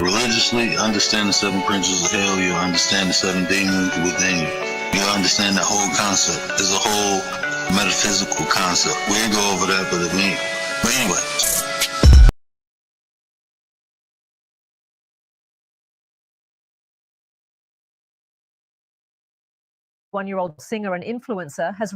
Religiously, understand the seven principles of hell, you'll understand the seven demons within you. You'll understand that whole concept. It's a whole metaphysical concept. We ain't go over that, but anyway. 21-year-old singer and influencer has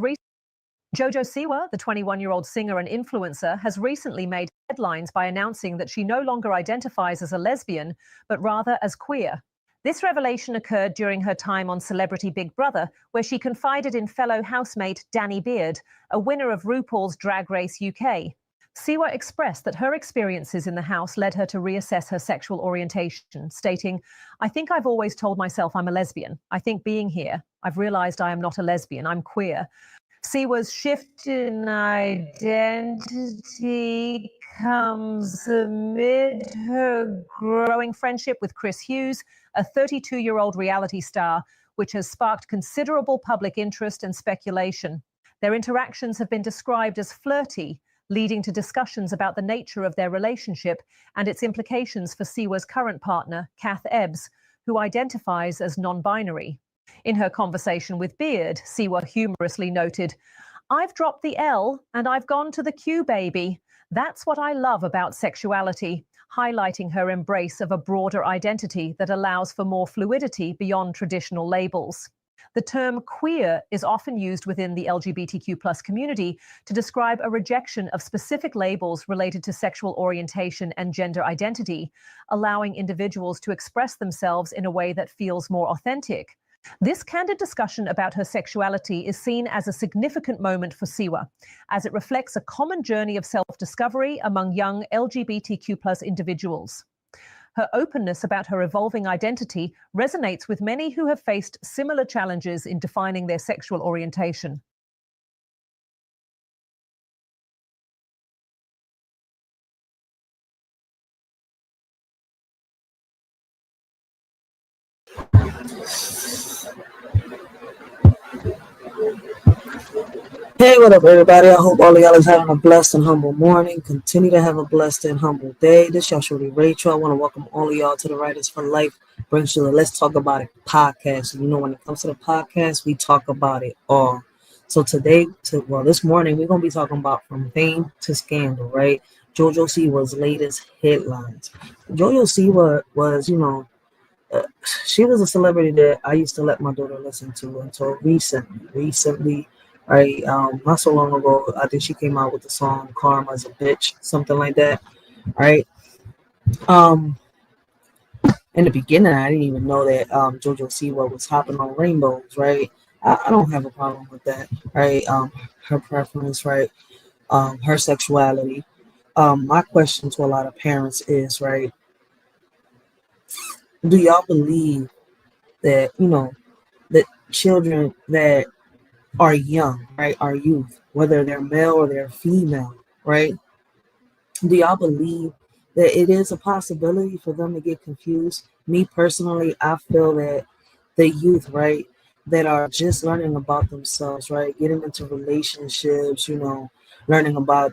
JoJo Siwa, the 21-year-old singer and influencer, has recently made headlines by announcing that she no longer identifies as a lesbian, but rather as queer. This revelation occurred during her time on Celebrity Big Brother, where she confided in fellow housemate Danny Beard, a winner of RuPaul's Drag Race UK. Siwa expressed that her experiences in the house led her to reassess her sexual orientation, stating, "I think I've always told myself I'm a lesbian. I think being here, I've realized I am not a lesbian, I'm queer." Siwa's shift in identity comes amid her growing friendship with Chris Hughes, a 32-year-old reality star, which has sparked considerable public interest and speculation. Their interactions have been described as flirty, leading to discussions about the nature of their relationship and its implications for Siwa's current partner, Kath Ebbs, who identifies as non-binary. In her conversation with Beard, Siwa humorously noted, "I've dropped the L and I've gone to the Q, baby. That's what I love about sexuality," highlighting her embrace of a broader identity that allows for more fluidity beyond traditional labels. The term queer is often used within the LGBTQ+ community to describe a rejection of specific labels related to sexual orientation and gender identity, allowing individuals to express themselves in a way that feels more authentic. This candid discussion about her sexuality is seen as a significant moment for Siwa, as it reflects a common journey of self-discovery among young LGBTQ+ individuals. Her openness about her evolving identity resonates with many who have faced similar challenges in defining their sexual orientation. Hey, what up, everybody? I hope all of y'all is having a blessed and humble morning. Continue to have a blessed and humble day. This y'all shorty Racheal. I want to welcome all of y'all to the Writers for Life Brings you the Let's Talk About It podcast. You know, when it comes to the podcast, we talk about it all. So this morning, we're going to be talking about from fame to scandal, right? JoJo Siwa's latest headlines. JoJo Siwa was, she was a celebrity that I used to let my daughter listen to until recently, right? Not so long ago, I think she came out with the song "Karma's a Bitch," something like that, right? In the beginning, I didn't even know that JoJo Siwa was hopping on rainbows, right? I don't have a problem with that, right? Her preference, right? Her sexuality. My question to a lot of parents is, right? Do y'all believe that that children that are young, right, are youth, whether they're male or they're female, right? Do y'all believe that it is a possibility for them to get confused? Me personally, I feel that the youth, right, that are just learning about themselves, right, getting into relationships, learning about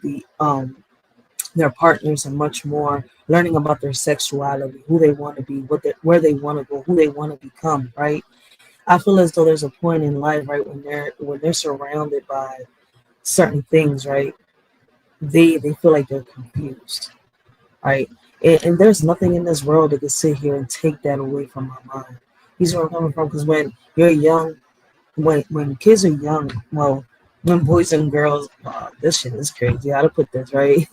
their partners and much more, learning about their sexuality, who they want to be, where they want to go, who they want to become, right? I feel as though there's a point in life, right, when they're surrounded by certain things, right, they feel like they're confused, right? And there's nothing in this world that can sit here and take that away from my mind. You see where I'm coming from? Because when you're young, when kids are young, well, when boys and girls, this shit is crazy. How to put this, right?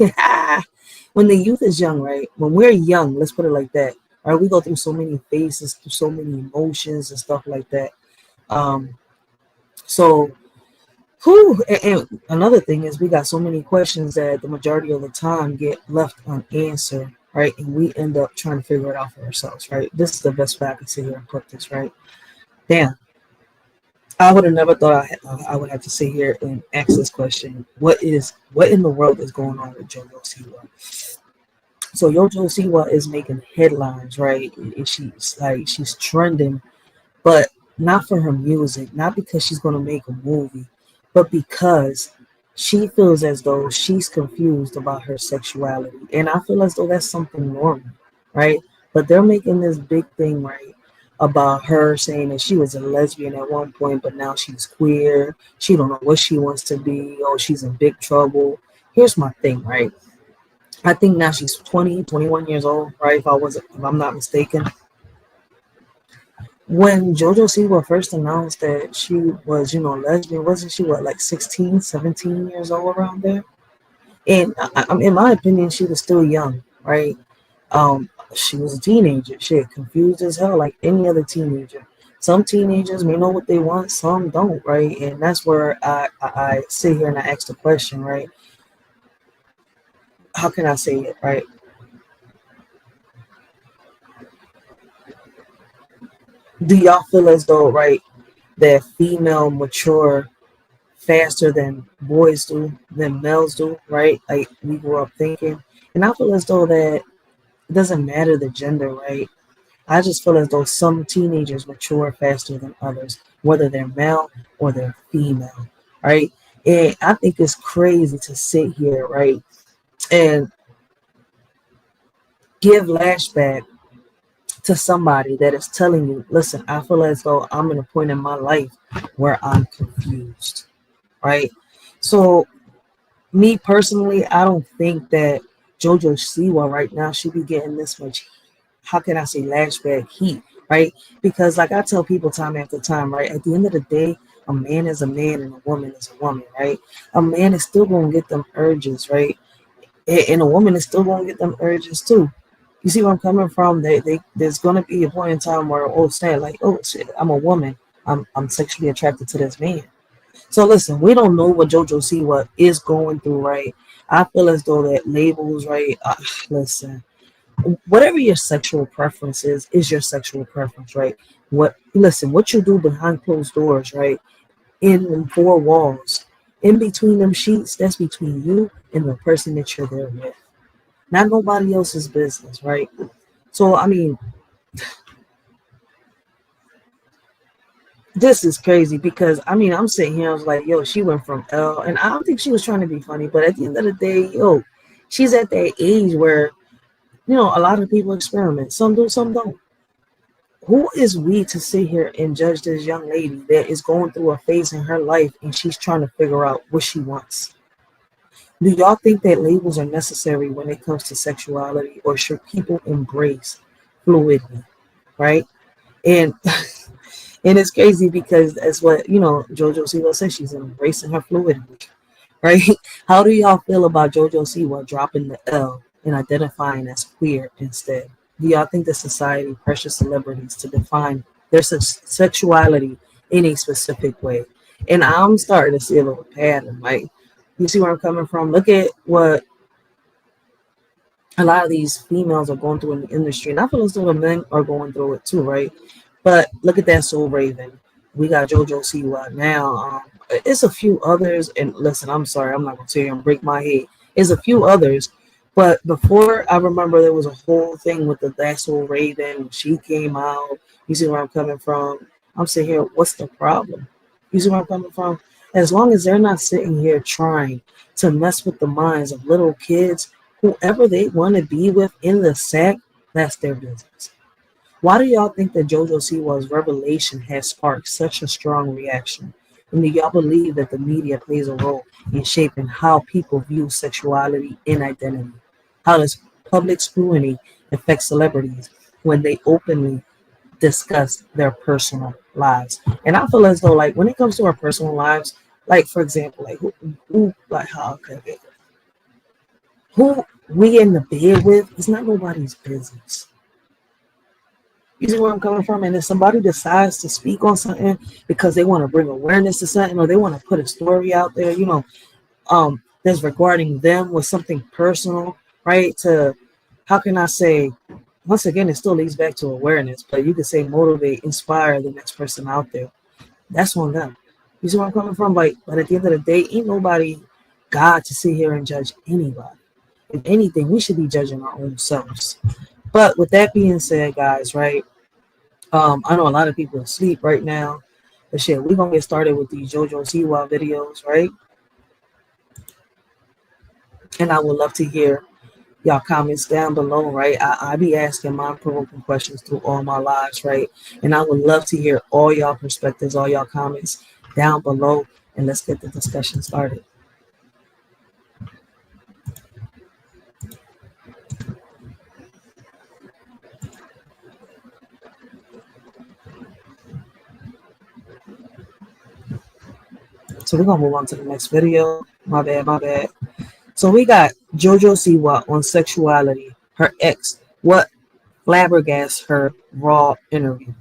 When the youth is young, right? When we're young, let's put it like that. Right, we go through so many phases, through so many emotions and stuff like that. So, and another thing is we got so many questions that the majority of the time get left unanswered, right? And we end up trying to figure it out for ourselves, right? This is the best way I can sit here and put this, right? Damn. I would have never thought I would have to sit here and ask this question. What in the world is going on with JoJo Siwa? So JoJo Siwa is making headlines, right? And she's trending, but not for her music, not because she's going to make a movie, but because she feels as though she's confused about her sexuality. And I feel as though that's something normal, right? But they're making this big thing, right, about her saying that she was a lesbian at one point, but now she's queer. She don't know what she wants to be. Oh, she's in big trouble. Here's my thing, right? I think now she's 20, 21 years old, right? If I'm not mistaken. When JoJo Siwa first announced that she was, lesbian, wasn't she what, like 16, 17 years old around there? And in my opinion, she was still young, right? She was a teenager. Shit, confused as hell, like any other teenager. Some teenagers may know what they want, some don't, right? And that's where I sit here and I ask the question, right? How can I say it, right? Do y'all feel as though, right, that female mature faster than boys do, than males do, right? Like we grew up thinking. And I feel as though that it doesn't matter the gender, right? I just feel as though some teenagers mature faster than others, whether they're male or they're female, right? And I think it's crazy to sit here, right, and give lashback to somebody that is telling you, listen, I feel as though I'm in a point in my life where I'm confused, right? So me personally, I don't think that JoJo Siwa right now should be getting this much, how can I say, lashback heat, right? Because like I tell people time after time, right, at the end of the day, a man is a man and a woman is a woman, right? A man is still going to get them urges, right? And a woman is still going to get them urges too. You see where I'm coming from? There's going to be a point in time where, oh, snap, like, oh, shit, I'm a woman. I'm sexually attracted to this man. So listen, we don't know what JoJo Siwa is going through, right? I feel as though that labels, right? Listen, whatever your sexual preference is your sexual preference, right? What you do behind closed doors, right? In four walls, in between them sheets, that's between you and the person that you're there with. Not nobody else's business, right? So I mean, this is crazy because I mean I'm sitting here, I was like, yo, she went from L, and I don't think she was trying to be funny, but at the end of the day, yo, she's at that age where a lot of people experiment. Some do, some don't. Who is we to sit here and judge this young lady that is going through a phase in her life and she's trying to figure out what she wants? Do y'all think that labels are necessary when it comes to sexuality, or should people embrace fluidity, right? And and it's crazy because that's what JoJo Siwa says, she's embracing her fluidity, right? How do y'all feel about JoJo Siwa dropping the L and identifying as queer instead? Do y'all think that society pressures celebrities to define their sexuality in a specific way? And I'm starting to see a little pattern. Like, you see where I'm coming from? Look at what a lot of these females are going through in the industry. And I feel as though the men are going through it too, right? But look at that Soul Raven. We got JoJo Siwa now. It's a few others. And listen, I'm sorry, I'm not going to sit here and break my head. There's a few others. But before, I remember there was a whole thing with That Soul Raven. She came out. You see where I'm coming from? I'm sitting here, what's the problem? You see where I'm coming from? As long as they're not sitting here trying to mess with the minds of little kids, whoever they want to be with in the sack, that's their business. Why do y'all think that JoJo Siwa's revelation has sparked such a strong reaction? And do y'all believe that the media plays a role in shaping how people view sexuality and identity? How does public scrutiny affect celebrities when they openly discuss their personal lives? And I feel as though, like, when it comes to our personal lives, like, for example, like, who we in the bed with, it's not nobody's business. You see where I'm coming from? And if somebody decides to speak on something because they want to bring awareness to something, or they want to put a story out there, that's regarding them with something personal, right? To, how can I say, once again, it still leads back to awareness, but you could say motivate, inspire the next person out there. That's on them. You see where I'm coming from? Like, but at the end of the day, ain't nobody God to sit here and judge anybody. If anything, we should be judging our own selves. But with that being said, guys, right? I know a lot of people are asleep right now, but shit, we're gonna get started with these JoJo Siwa videos, right? And I would love to hear y'all comments down below, right? I be asking mind-provoking questions through all my lives, right? And I would love to hear all y'all perspectives, all y'all comments down below, and let's get the discussion started. So we're gonna move on to the next video. My bad. So we got JoJo Siwa on sexuality. Her ex, what flabbergasted her raw interview.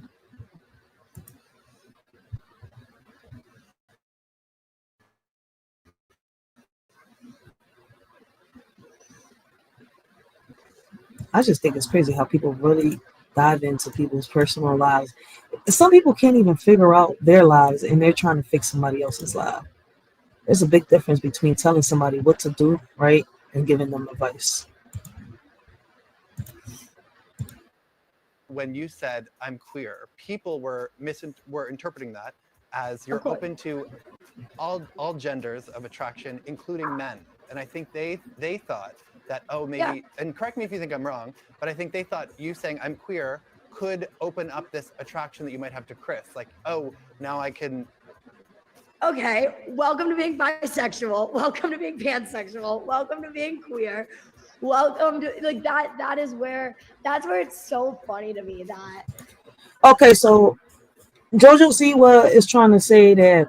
I just think it's crazy how people really dive into people's personal lives. Some people can't even figure out their lives and they're trying to fix somebody else's life. There's a big difference between telling somebody what to do, right, and giving them advice. When you said I'm queer, people were interpreting that as you're open to all genders of attraction, including men. And I think they thought that, oh, maybe, and correct me if you think I'm wrong, but I think they thought you saying I'm queer could open up this attraction that you might have to Chris. Like, oh, now I can. Okay, welcome to being bisexual. Welcome to being pansexual. Welcome to being queer. Welcome to, like, that's where it's so funny to me that. Okay, so JoJo Siwa is trying to say that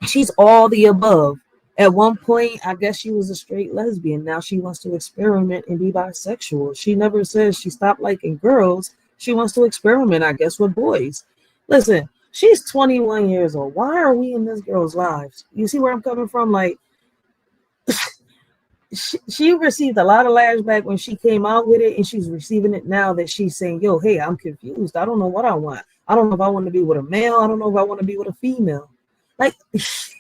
she's all the above. At one point, I guess she was a straight lesbian. Now she wants to experiment and be bisexual. She never says she stopped liking girls. She wants to experiment, I guess, with boys. Listen, she's 21 years old. Why are we in this girl's lives? You see where I'm coming from? Like, she received a lot of lashback when she came out with it, and she's receiving it now that she's saying, yo, hey, I'm confused. I don't know what I want. I don't know if I want to be with a male. I don't know if I want to be with a female. Like, this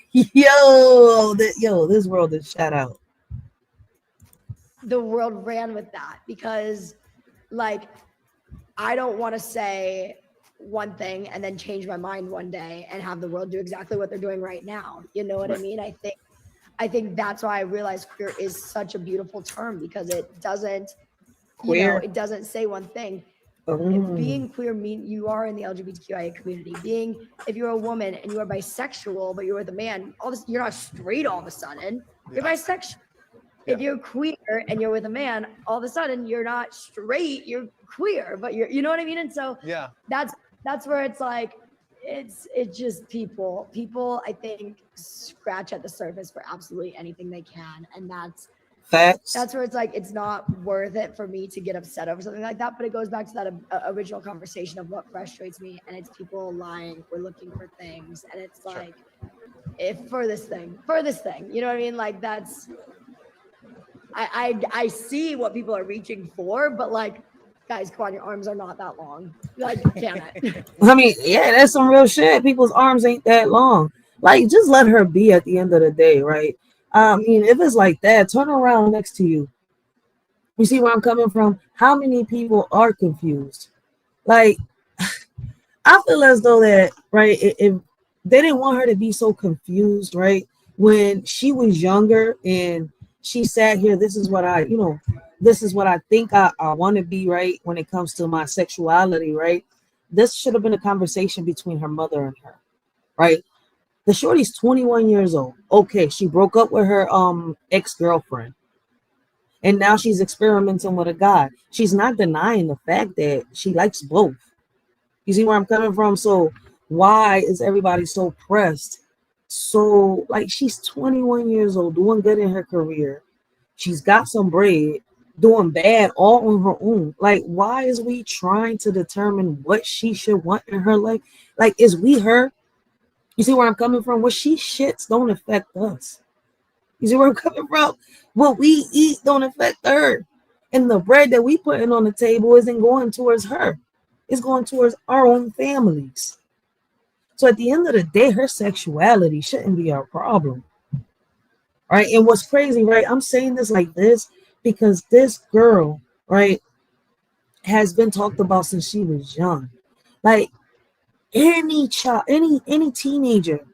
world is shut out. The world ran with that because, like, I don't want to say one thing and then change my mind one day and have the world do exactly what they're doing right now. You know what I mean? I think that's why I realized queer is such a beautiful term, because it doesn't, it doesn't say one thing. Being queer means you are in the LGBTQIA community. If you're a woman and you are bisexual, but you're with a man, you're not straight all of a sudden. You're bisexual. If you're queer and you're with a man, all of a sudden you're not straight. You're queer, but you know what I mean. And so that's where it's like it's just people I think scratch at the surface for absolutely anything they can, and that's facts. That's where it's like it's not worth it for me to get upset over something like that. But it goes back to that original conversation of what frustrates me, and it's people lying. We're looking for things, and it's like, if for this thing, you know what I mean? Like that's, I see what people are reaching for, but like, guys, come on, your arms are not that long. Like, can it? I mean, yeah, that's some real shit. People's arms ain't that long. Like, just let her be at the end of the day, right? I mean, if it's like that, turn around next to you. You see where I'm coming from? How many people are confused? Like, I feel as though that, right, if they didn't want her to be so confused, right? When she was younger and she sat here, this is what I think I want to be, right? When it comes to my sexuality, right? This should have been a conversation between her mother and her, right? The shorty's 21 years old. Okay, she broke up with her ex-girlfriend. And now she's experimenting with a guy. She's not denying the fact that she likes both. You see where I'm coming from? So why is everybody so pressed? So, like, she's 21 years old, doing good in her career. She's got some bread, doing bad all on her own. Like, why is we trying to determine what she should want in her life? Like, is we her? You see where I'm coming from? What she shits don't affect us. You see where I'm coming from? What we eat don't affect her. And the bread that we putting on the table isn't going towards her. It's going towards our own families. So at the end of the day, her sexuality shouldn't be our problem. Right? And what's crazy, right? I'm saying this like this because this girl, right, has been talked about since she was young. Like, any child, any teenager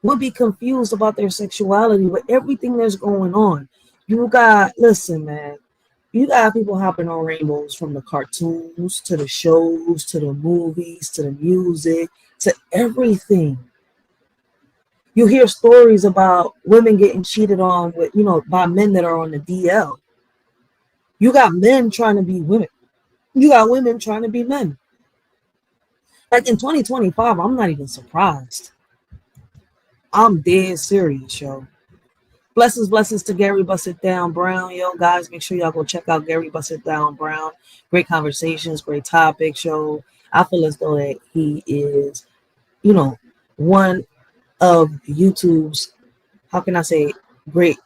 would be confused about their sexuality with everything that's going on. Listen, man, you got people hopping on rainbows from the cartoons to the shows to the movies to the music to everything. You hear stories about women getting cheated on with, by men that are on the DL. You got men trying to be women. You got women trying to be men. Like in 2025, I'm not even surprised. I'm dead serious, yo. Blessings to Gary Bust It Down Brown. Yo, guys, make sure y'all go check out Gary Bust It Down Brown. Great conversations, great topics, yo. I feel as though that he is, one of YouTube's, how can I say, great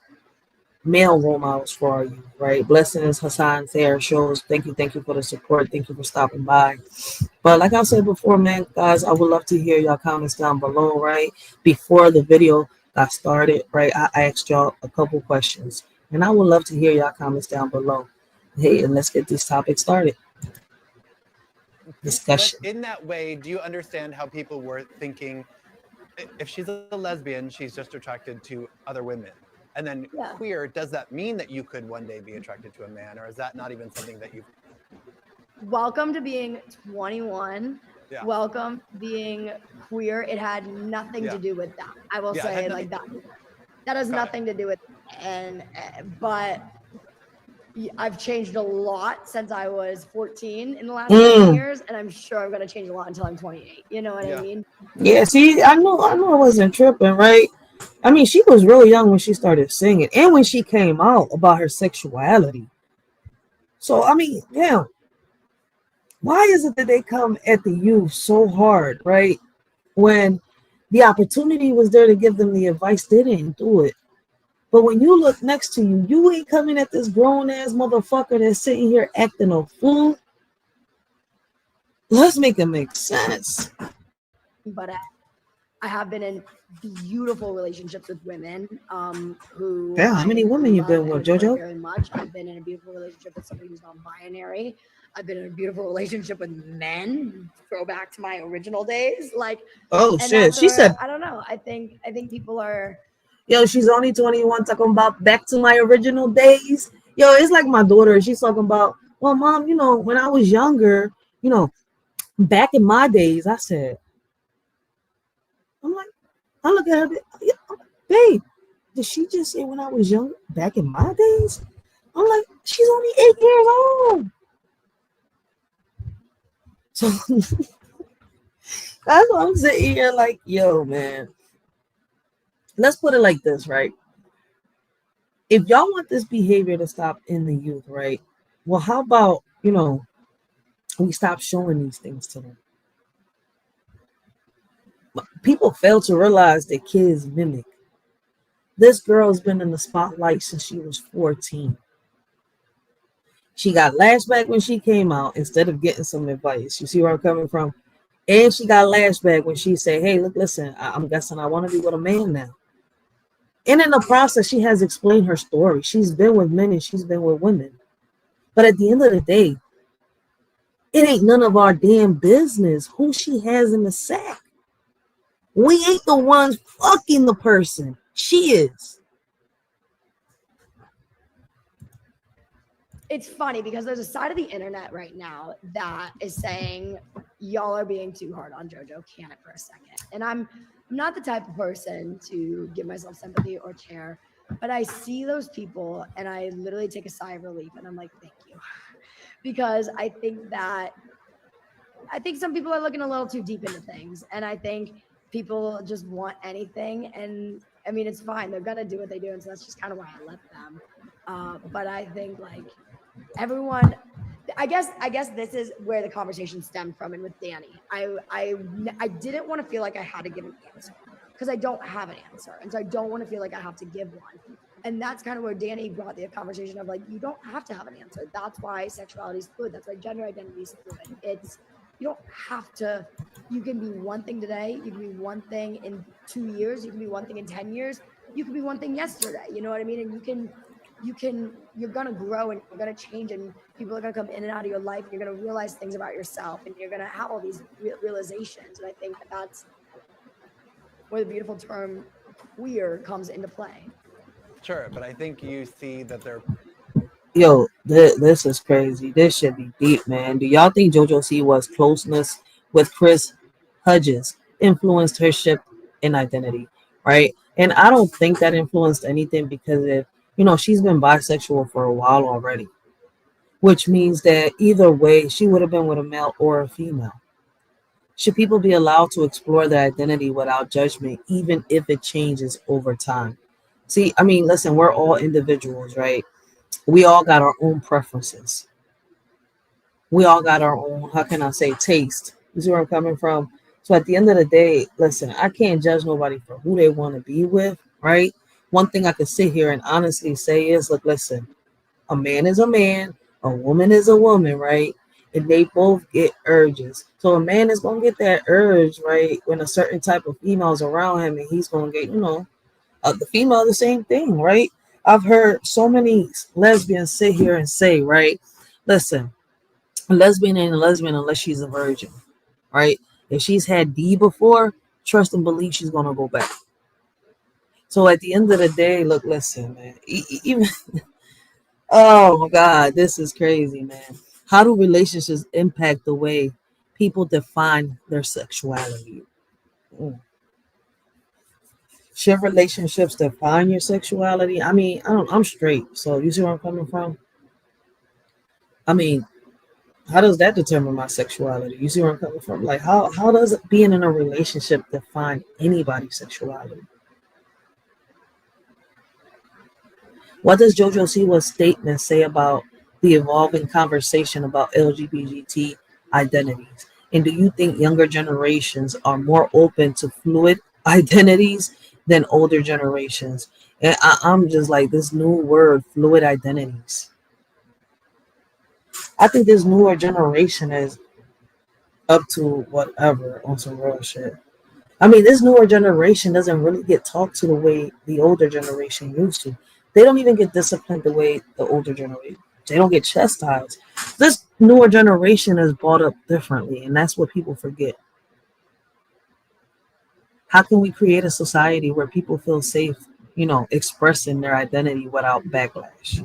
male role models for you, right? Blessings, Hassan Thayer shows. Thank you for the support. Thank you for stopping by. But like I said before, man, guys, I would love to hear y'all comments down below, right? Before the video got started, right, I asked y'all a couple questions, and I would love to hear y'all comments down below. Hey, and let's get this topic started. Discussion. But in that way, do you understand how people were thinking, if she's a lesbian, she's just attracted to other women? And then queer, does that mean that you could one day be attracted to a man, or is that not even something that you... Welcome to being 21. Yeah. Welcome to being queer. It had nothing to do with that. I will say like that. That has nothing to do with it. But I've changed a lot since I was 14 in the last 10 years, and I'm sure I'm going to change a lot until I'm 28. You know what I mean? Yeah, see, I know I wasn't tripping, right? I mean, she was really young when she started singing and when she came out about her sexuality. So, I mean, damn, why is it that they come at the youth so hard, right? When the opportunity was there to give them the advice, they didn't do it. But when you look next to you, you ain't coming at this grown-ass motherfucker that's sitting here acting a fool. Let's make it make sense. But I have been in beautiful relationships with women who... Yeah, how many women you been with, JoJo? Very much. I've been in a beautiful relationship with somebody who's non-binary. I've been in a beautiful relationship with men. Go back to my original days. Like, oh shit, she said... I don't know. I think people are... Yo, she's only 21 talking about back to my original days. Yo, it's like my daughter. She's talking about, well, mom, when I was younger, back in my days, I said, I'm like, I look at her, babe, did she just say when I was young, back in my days? I'm like, she's only 8 years old. So that's why I'm sitting here like, yo, man. Let's put it like this, right? If y'all want this behavior to stop in the youth, right? Well, how about, we stop showing these things to them? People fail to realize that kids mimic. This girl's been in the spotlight since she was 14. She got lashed back when she came out instead of getting some advice. You see where I'm coming from? And she got lashed back when she said, hey, look, listen, I'm guessing I want to be with a man now. And in the process, she has explained her story. She's been with men and she's been with women. But at the end of the day, it ain't none of our damn business who she has in the sack. We ain't the ones fucking the person. She is. It's funny because there's a side of the internet right now that is saying y'all are being too hard on JoJo. Can it for a second? And I'm not the type of person to give myself sympathy or care, but I see those people and I literally take a sigh of relief and I'm like, thank you. Because I think some people are looking a little too deep into things. And I think people just want anything. And I mean, it's fine. They're going to do what they do. And so that's just kind of why I let them. But I think like everyone, I guess this is where the conversation stemmed from. And with Danny, I didn't want to feel like I had to give an answer because I don't have an answer. And so I don't want to feel like I have to give one. And that's kind of where Danny brought the conversation of like, you don't have to have an answer. That's why sexuality is fluid. That's why gender identity is fluid. You don't have to, you can be one thing today. You can be one thing in 2 years. You can be one thing in 10 years. You can be one thing yesterday. You know what I mean? And you're going to grow and you're going to change and people are going to come in and out of your life. And you're going to realize things about yourself and you're going to have all these realizations. And I think that's where the beautiful term queer comes into play. Sure, but I think you see that Yo, this is crazy. This should be deep, man. Do y'all think JoJo Siwa's closeness with Chris Hudges influenced her shift in identity, right? And I don't think that influenced anything because if she's been bisexual for a while already, which means that either way she would have been with a male or a female. Should people be allowed to explore their identity without judgment, even if it changes over time? See, I mean, listen, we're all individuals, right? We all got our own preferences. We all got our own, how can I say, taste. You see where I'm coming from? So at the end of the day, listen, I can't judge nobody for who they want to be with, right? One thing I can sit here and honestly say is, look, listen, a man is a man, a woman is a woman, right? And they both get urges. So a man is gonna get that urge, right, when a certain type of female's around him, and he's gonna get, the female the same thing, right? I've heard so many lesbians sit here and say, right, listen, a lesbian ain't a lesbian unless she's a virgin, right? If she's had D before, trust and believe she's gonna go back. So at the end of the day, look, listen, man, even oh my God, this is crazy, man. How do relationships impact the way people define their sexuality? Mm. Should relationships define your sexuality? I mean, I'm straight, so you see where I'm coming from? I mean, how does that determine my sexuality? You see where I'm coming from? Like, how does being in a relationship define anybody's sexuality? What does JoJo Siwa's statement say about the evolving conversation about LGBT identities? And do you think younger generations are more open to fluid identities than older generations? And I'm just like, this new word, fluid identities. I think this newer generation is up to whatever on some real shit. I mean, this newer generation doesn't really get talked to the way the older generation used to. They don't even get disciplined the way the older generation. They don't get chastised. This newer generation is brought up differently, and that's what people forget. How can we create a society where people feel safe, expressing their identity without backlash?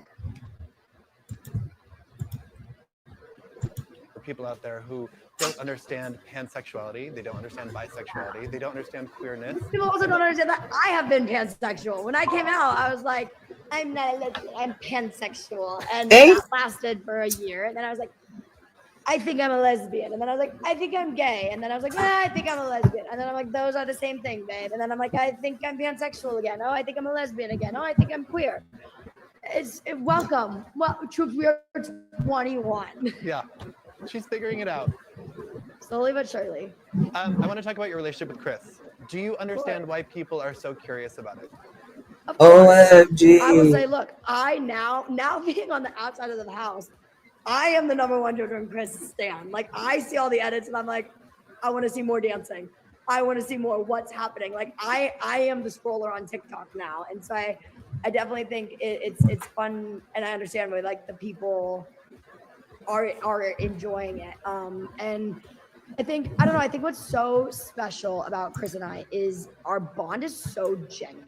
For people out there who don't understand pansexuality, they don't understand bisexuality, they don't understand queerness. People also don't understand that I have been pansexual. When I came out, I was like, I'm not a lesbian, I'm pansexual. And that lasted for a year. And then I was like, I think I'm a lesbian. And then I was like, I think I'm gay. And then I was like, I think I'm a lesbian. And then I'm like, those are the same thing, babe. And then I'm like, I think I'm pansexual again. Oh, I think I'm a lesbian again. Oh, I think I'm queer. Welcome. Well, we are 21. Yeah, she's figuring it out. Slowly but surely. I want to talk about your relationship with Chris. Do you understand why people are so curious about it? OMG. I will say, look, I now being on the outside of the house, I am the number one JoJo and Chris stan. Like, I see all the edits and I'm like, I want to see more dancing. I want to see more what's happening. Like, I am the scroller on TikTok now. And so I definitely think it's fun, and I understand why like the people are enjoying it. And I think what's so special about Chris and I is our bond is so genuine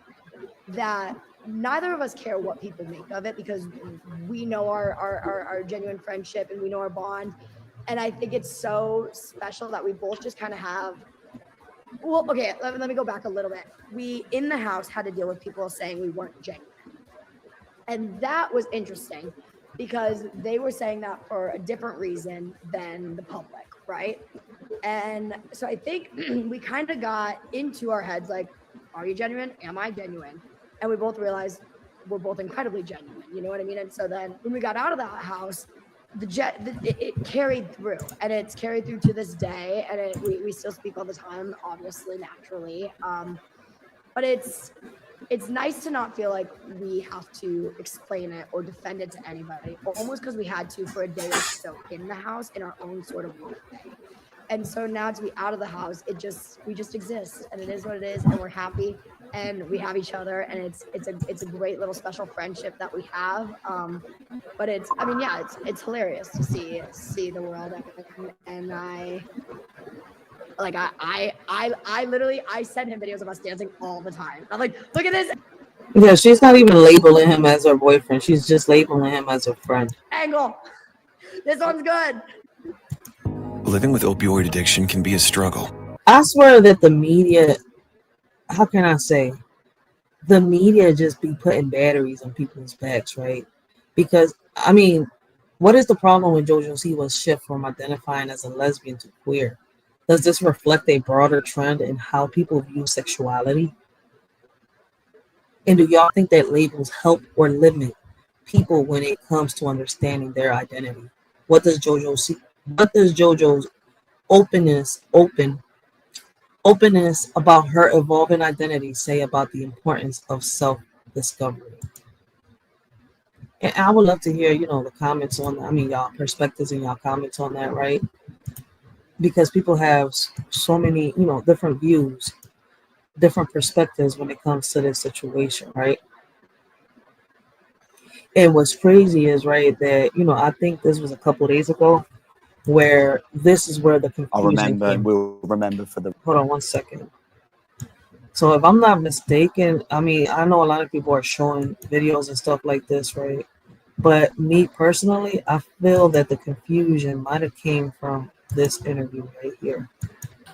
that neither of us care what people make of it, because we know our genuine friendship and we know our bond. And I think it's so special that we both just kind of have, well, okay, let me go back a little bit. We, in the house, had to deal with people saying we weren't genuine. And that was interesting because they were saying that for a different reason than the public, right? And so I think we kind of got into our heads like, are you genuine? Am I genuine? And we both realized we're both incredibly genuine. You know what I mean? And so then when we got out of that house, it carried through, and it's carried through to this day. And we still speak all the time, obviously, naturally. But it's nice to not feel like we have to explain it or defend it to anybody, almost because we had to for a day or so in the house in our own sort of way. And so now to be out of the house, we just exist, and it is what it is, and we're happy, and we have each other, and it's a great little special friendship that we have. But it's hilarious to see the world, and I literally send him videos of us dancing all the time. I'm like, look at this. Yeah, she's not even labeling him as her boyfriend. She's just labeling him as a friend. Angle. This one's good. Living with opioid addiction can be a struggle. I swear that the media, how can I say, the media just be putting batteries on people's backs, right? Because, I mean, what is the problem with JoJo Siwa's shift from identifying as a lesbian to queer? Does this reflect a broader trend in how people view sexuality? And do y'all think that labels help or limit people when it comes to understanding their identity? What does JoJo's openness about her evolving identity say about the importance of self-discovery? And I would love to hear, the comments on, y'all perspectives and y'all comments on that, right? Because people have so many, different views, different perspectives when it comes to this situation, right? And what's crazy is, right, that, I think this was a couple of days ago, where this is where the confusion I'll remember came. and we'll remember for the... Hold on one second. So if I'm not mistaken, I know a lot of people are showing videos and stuff like this, right? But me personally, I feel that the confusion might have came from this interview right here.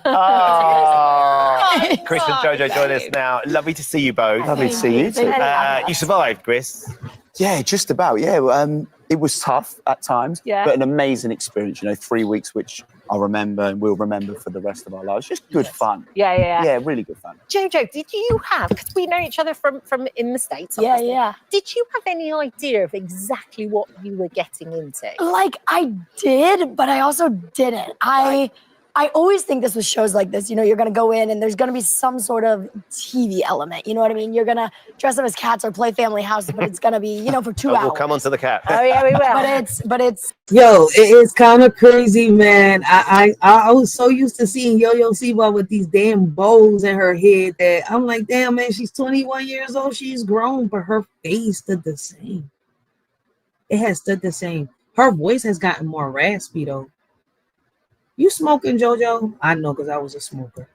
Oh, Chris and JoJo join us now. Lovely to see you both. Lovely to see you too. You survived, Chris. Yeah, just about. Yeah, it was tough at times, Yeah. but an amazing experience. 3 weeks, which I'll remember and we'll remember for the rest of our lives. Just good fun. Yeah. Really good fun. JoJo, did you have, because we know each other from in the States, Yeah, obviously. yeah. Did you have any idea of exactly what you were getting into? Like I did, but I also didn't. I always think this with shows like this, you're going to go in and there's going to be some sort of TV element. You know what I mean? You're going to dress up as cats or play Family House, but it's going to be, for 2 hours. We'll come on to the cat. Oh, yeah, we will. But it's. Yo, it is kind of crazy, man. I was so used to seeing Yo-Yo Siwa with these damn bows in her head that I'm like, damn, man, she's 21 years old. She's grown, but her face stood the same. It has stood the same. Her voice has gotten more raspy, though. You smoking, JoJo? I know, because I was a smoker.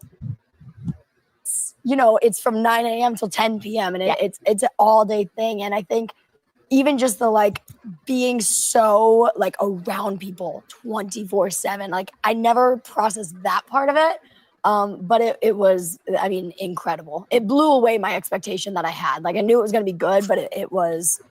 It's from 9 a.m. till 10 p.m. and it's an all day thing. And I think even just the being so around people 24/7, I never processed that part of it. But it was, incredible. It blew away my expectation that I had. I knew it was going to be good, but it was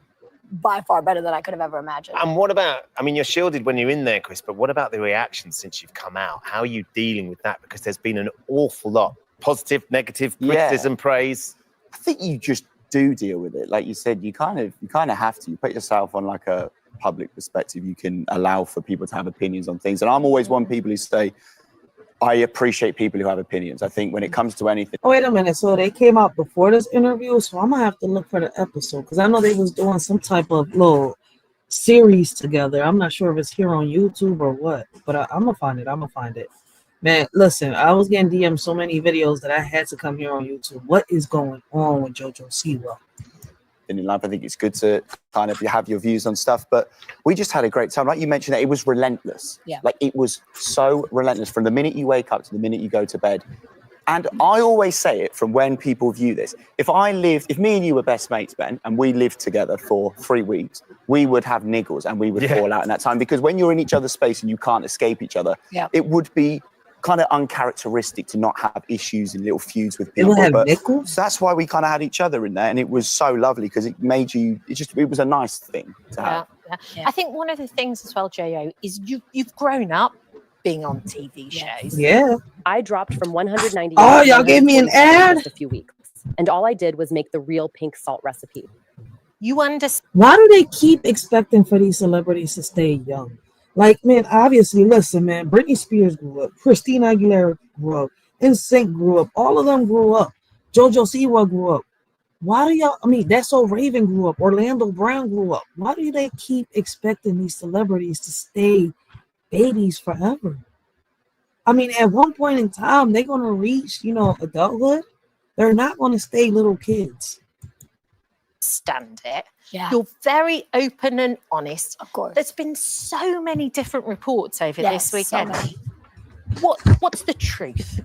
by far better than I could have ever imagined. And what about, you're shielded when you're in there, Chris, but what about the reactions since you've come out? How are you dealing with that? Because there's been an awful lot. Positive, negative, criticism, praise. I think you just do deal with it. Like you said, you kind of have to. You put yourself on a public perspective. You can allow for people to have opinions on things. And I'm always one people who say, I appreciate people who have opinions. I think when it comes to anything. Oh, wait a minute. So they came out before this interview, so I'm gonna have to look for the episode because I know they was doing some type of little series together. I'm not sure if it's here on YouTube or what, but I'm gonna find it. Man, listen, I was getting DM'd so many videos that I had to come here on YouTube. What is going on with JoJo Siwa? In life, I think it's good to kind of have your views on stuff, but we just had a great time. Like you mentioned, that it was relentless. Yeah. It was so relentless from the minute you wake up to the minute you go to bed. And I always say it from when people view this. If me and you were best mates, Ben, and we lived together for 3 weeks, we would have niggles and we would fall out in that time because when you're in each other's space and you can't escape each other, it would be kind of uncharacteristic to not have issues and little feuds with people. Have nickels? So that's why we kind of had each other in there, and it was so lovely because it made you. It was a nice thing to have. Yeah. I think one of the things as well, Jo, is you've grown up being on TV shows. Yeah. I dropped from 190. Oh, y'all gave me an ad? Just a few weeks, and all I did was make the real pink salt recipe. You understand? Why do they keep expecting for these celebrities to stay young? Man, obviously, listen, man, Britney Spears grew up. Christina Aguilera grew up. NSYNC grew up. All of them grew up. JoJo Siwa grew up. Why do y'all, That's So Raven grew up. Orlando Brown grew up. Why do they keep expecting these celebrities to stay babies forever? At one point in time, they're going to reach, adulthood. They're not going to stay little kids. Stand it. Yeah. You're very open and honest. Of course. There's been so many different reports over this weekend. So many. What's the truth?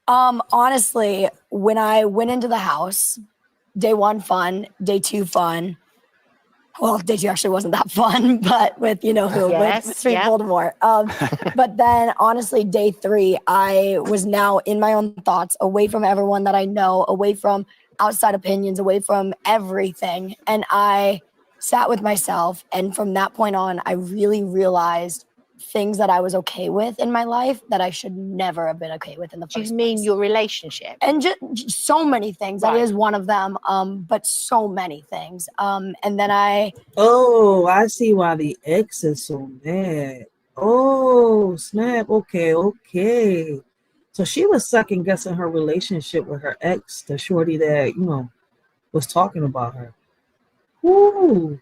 Honestly, when I went into the house, day 1 fun, day 2 fun. Well, day 2 actually wasn't that fun, but with, you know, who, with Sweet Voldemort. But then honestly, day 3, I was now in my own thoughts, away from everyone that I know, away from outside opinions, away from everything. And I sat with myself. And from that point on, I really realized things that I was okay with in my life that I should never have been okay with in the first place. Do you mean your relationship? And just so many things. That is one of them, but so many things. And then I see why the ex is so mad. Oh, snap. Okay. So she was second guessing her relationship with her ex, the shorty that, you know, was talking about her. Woo.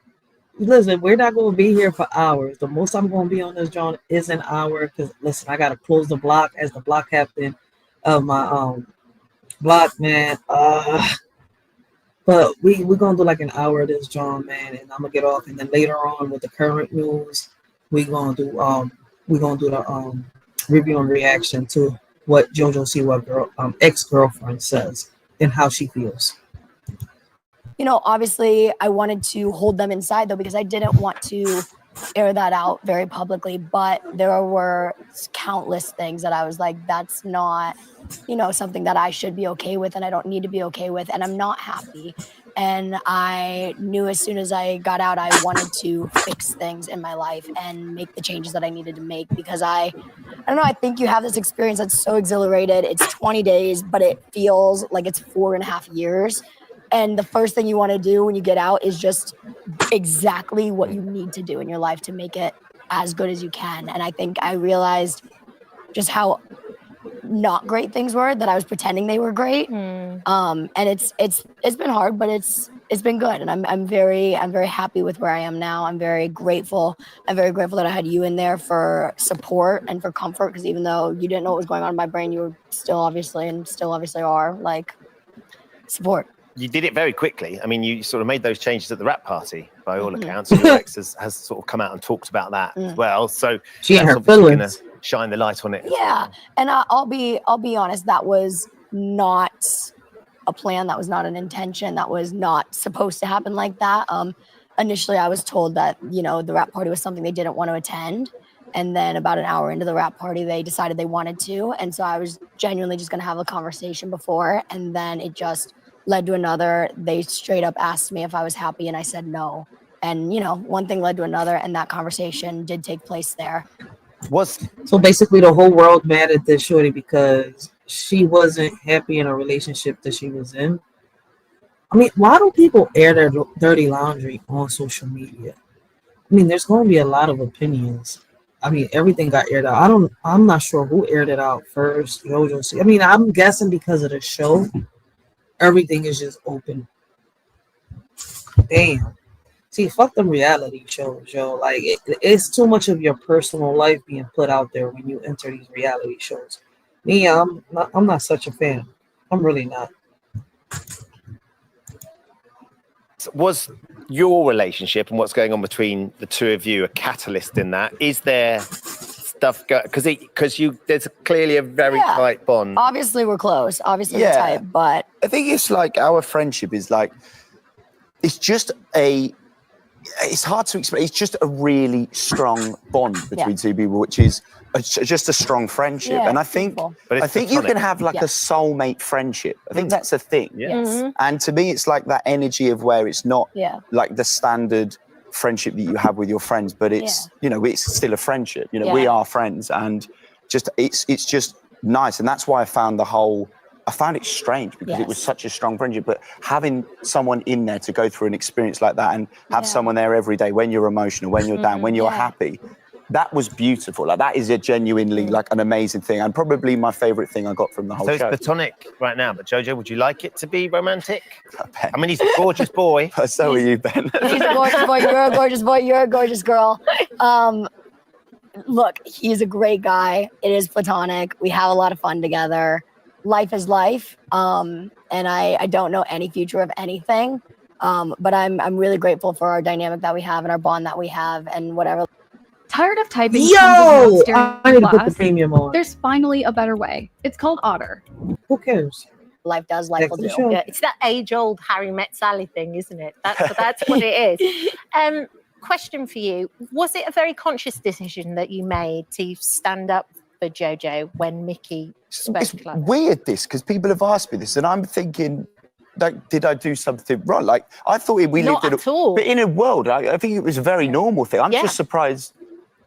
Listen, we're not going to be here for hours. The most I'm going to be on this, John, is an hour. Because, listen, I got to close the block as the block captain of my block, man. But we're going to do like an hour of this, John, man. And I'm going to get off. And then later on with the current news, we're going to do the review and reaction to what JoJo Siwa ex-girlfriend says and how she feels. You know, obviously I wanted to hold them inside though, because I didn't want to air that out very publicly, but there were countless things that I was like, that's not, you know, something that I should be okay with and I don't need to be okay with. And I'm not happy. And I knew as soon as I got out, I wanted to fix things in my life and make the changes that I needed to make, because I don't know, I think you have this experience that's so exhilarated. It's 20 days, but it feels like it's 4.5 years. And the first thing you want to do when you get out is just exactly what you need to do in your life to make it as good as you can. And I think I realized just how not great things were, that I was pretending they were great. And it's been hard, but it's been good. And I'm very happy with where I am now. I'm very grateful. I'm very grateful that I had you in there for support and for comfort, because even though you didn't know what was going on in my brain, you were still obviously are like support. You did it very quickly. I mean, you sort of made those changes at the rap party, by all accounts. Your ex has sort of come out and talked about that as well. So she that's obviously going to shine the light on it. Yeah, and I'll be honest. That was not a plan. That was not an intention. That was not supposed to happen like that. Initially, I was told that, you know, the rap party was something they didn't want to attend. And then about an hour into the rap party, they decided they wanted to. And so I was genuinely just going to have a conversation before. And then it just led to another. They straight up asked me if I was happy, and I said no. And, you know, one thing led to another, and that conversation did take place there. So basically the whole world mad at this shorty because she wasn't happy in a relationship that she was in. I mean, why do people air their dirty laundry on social media? I mean, there's going to be a lot of opinions. I mean, everything got aired out. I'm not sure who aired it out first. JoJo. I mean, I'm guessing because of the show, everything is just open. Damn. See, fuck them reality shows, yo. Like, it's too much of your personal life being put out there when you enter these reality shows. Me, I'm not such a fan. I'm really not. Was your relationship and what's going on between the two of you a catalyst in that? Is there stuff because there's clearly a very tight bond? Obviously, we're close. Obviously, we're tight, but I think it's like our friendship is like, it's just it's hard to explain. It's just a really strong bond between two people, which is just a strong friendship. And I think you can have like a soulmate friendship. I think that's a thing. And to me, it's like that energy of where it's not like the standard friendship that you have with your friends, but it's you know, it's still a friendship. You know, we are friends, and just it's just nice. And that's why I found it strange, because it was such a strong friendship, but having someone in there to go through an experience like that and have someone there every day when you're emotional, when you're down, when you're happy, that was beautiful. Like, that is a genuinely like an amazing thing, and probably my favorite thing I got from the whole show. So it's platonic right now, but JoJo, would you like it to be romantic? I mean, he's a gorgeous boy. So are you, Ben. He's a gorgeous boy. You're a gorgeous boy. You're a gorgeous girl. Look, he's a great guy. It is platonic. We have a lot of fun together. Life is life, and I don't know any future of anything, but I'm really grateful for our dynamic that we have and our bond that we have and whatever. Tired of typing? Yo, I need to put the premium on. There's finally a better way. It's called Otter. Who cares? life does, life will do. Sure. Yeah, it's that age-old Harry Met Sally thing, isn't it? That's what it is. Question for you: was it a very conscious decision that you made to stand up for JoJo when Mickey spoke It's like that? weird this, because people have asked me this, and I'm thinking, like, did I do something wrong? Like, I thought we Not lived at all. but in a world, I think it was a very normal thing. I'm Yeah. just surprised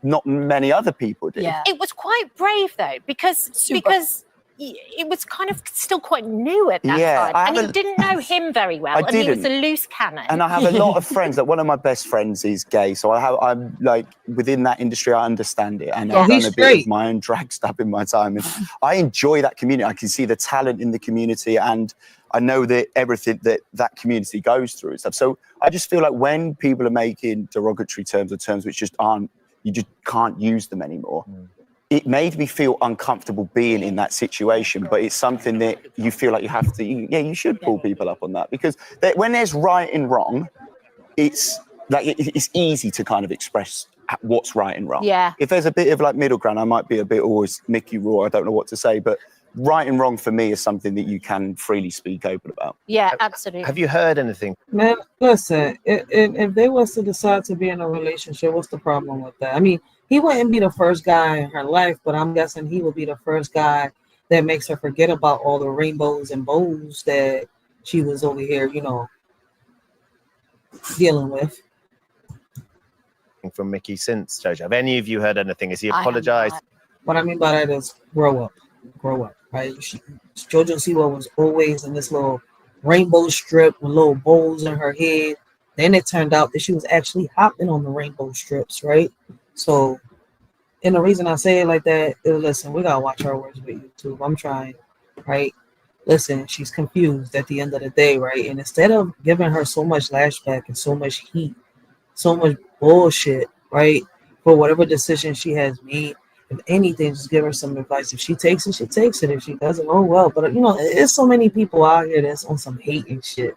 not many other people did. Yeah. It was quite brave though, because it was kind of still quite new at that Yeah, time, and you didn't know him very well, and he was a loose cannon. And I have a lot of friends. Like, one of my best friends is gay, so I'm like, within that industry, I understand it, and I've done a bit of my own drag stuff in my time, and I enjoy that community. I can see the talent in the community, and I know that everything that community goes through and stuff. So I just feel like when people are making derogatory terms or terms which just aren't, you just can't use them anymore. It made me feel uncomfortable being in that situation, but it's something that you feel like you have to, you should pull people up on that, because when there's right and wrong, it's like, it's easy to kind of express what's right and wrong. Yeah. If there's a bit of like middle ground, I might be a bit always Mickey Raw, I don't know what to say, but right and wrong for me is something that you can freely speak open about. Yeah, absolutely. Have you heard anything? Man, listen, if they was to decide to be in a relationship, what's the problem with that? I mean, he wouldn't be the first guy in her life, but I'm guessing he would be the first guy that makes her forget about all the rainbows and bows that she was over here, dealing with. From Mickey since JoJo? Have any of you heard anything? Has he apologized? What I mean by that is grow up, right? JoJo Siwa was always in this little rainbow strip with little bows in her head. Then it turned out that she was actually hopping on the rainbow strips, right? So, and the reason I say it like that is, listen, we gotta watch our words with YouTube. I'm trying, right? Listen, she's confused at the end of the day, right? And instead of giving her so much lashback and so much heat, so much bullshit, right, for whatever decision she has made, if anything, just give her some advice. If she takes it, she takes it. If she doesn't, oh well. But there's so many people out here that's on some hate and shit.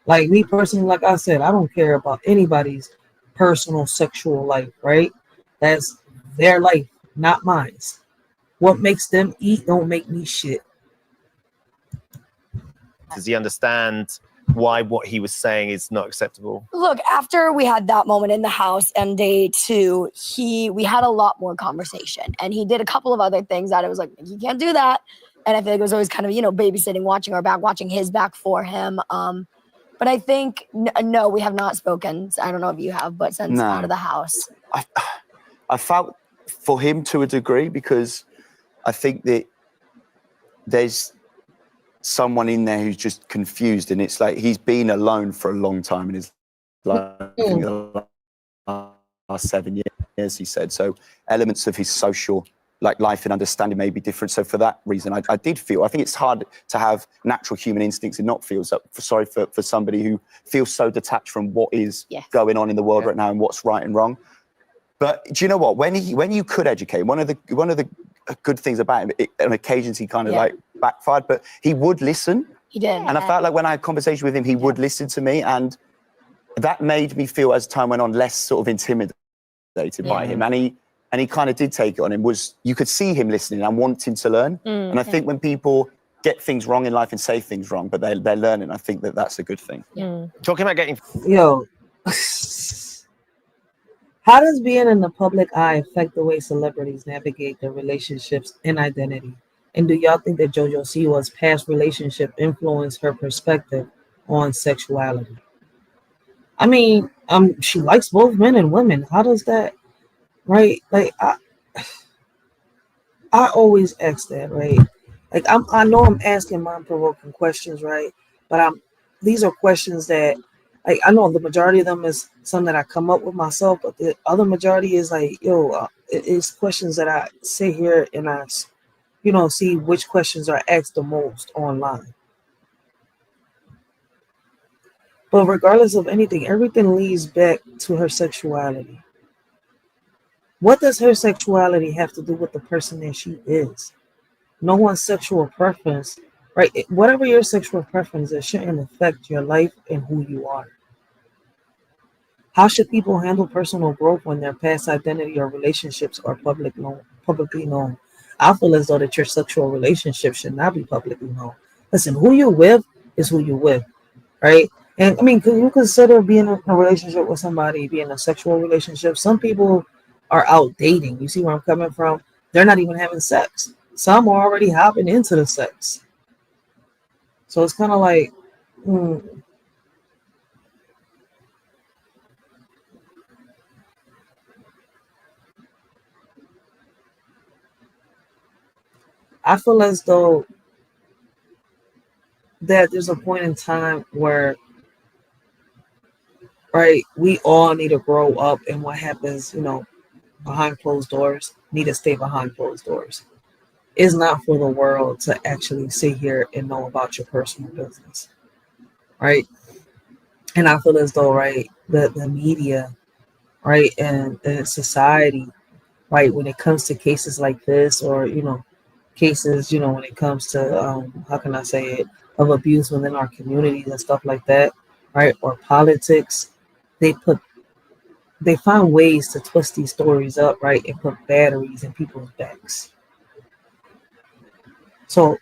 Like me personally, like I said, I don't care about anybody's personal sexual life, right? That's their life, not mine. What makes them eat don't make me shit. Does he understand why what he was saying is not acceptable? Look, after we had that moment in the house and day 2, we had a lot more conversation, and he did a couple of other things that it was like, you can't do that. And I feel like it was always kind of, babysitting, watching our back, watching his back for him. But I think, no, we have not spoken. I don't know if you have, but since out of the house. I felt for him to a degree, because I think that there's someone in there who's just confused, and it's like he's been alone for a long time in his life. I think the last 7 years, he said. So elements of his social life and understanding may be different. So for that reason, I did feel, I think it's hard to have natural human instincts and not feel sorry for somebody who feels so detached from what is going on in the world right now and what's right and wrong. But do you know what? When you could educate, one of the good things about him, on occasions he kind of backfired, but he would listen. He did. And I felt like when I had a conversation with him, he would listen to me, and that made me feel, as time went on, less sort of intimidated by him. And he kind of did take it on him. You could see him listening and wanting to learn. And I think when people get things wrong in life and say things wrong, but they're learning, I think that's a good thing. Talking about getting... Yo, how does being in the public eye affect the way celebrities navigate their relationships and identity? And do y'all think that JoJo Siwa's past relationship influenced her perspective on sexuality? I mean, she likes both men and women. How does that, right? Like, I always ask that, right? Like, I know I'm asking mind-provoking questions, right? But these are questions that, like, I know the majority of them is some that I come up with myself, but the other majority is like, it's questions that I sit here and I, see which questions are asked the most online. But regardless of anything, everything leads back to her sexuality. What does her sexuality have to do with the person that she is? No one's sexual preference, right? Whatever your sexual preference is, shouldn't affect your life and who you are. How should people handle personal growth when their past identity or relationships are publicly known? I feel as though that your sexual relationship should not be publicly known. Listen, who you with is who you with, right? And I mean, can you consider being in a relationship with somebody, being in a sexual relationship? Some people are out dating. You see where I'm coming from? They're not even having sex. Some are already hopping into the sex. So it's kind of like, I feel as though that there's a point in time where, right, we all need to grow up, and what happens, behind closed doors, need to stay behind closed doors. It's not for the world to actually sit here and know about your personal business, right? And I feel as though, right, the media, right, and society, right, when it comes to cases like this, or cases, when it comes to how can I say it, of abuse within our communities and stuff like that, right, or politics, they find ways to twist these stories up, right, and put batteries in people's backs. So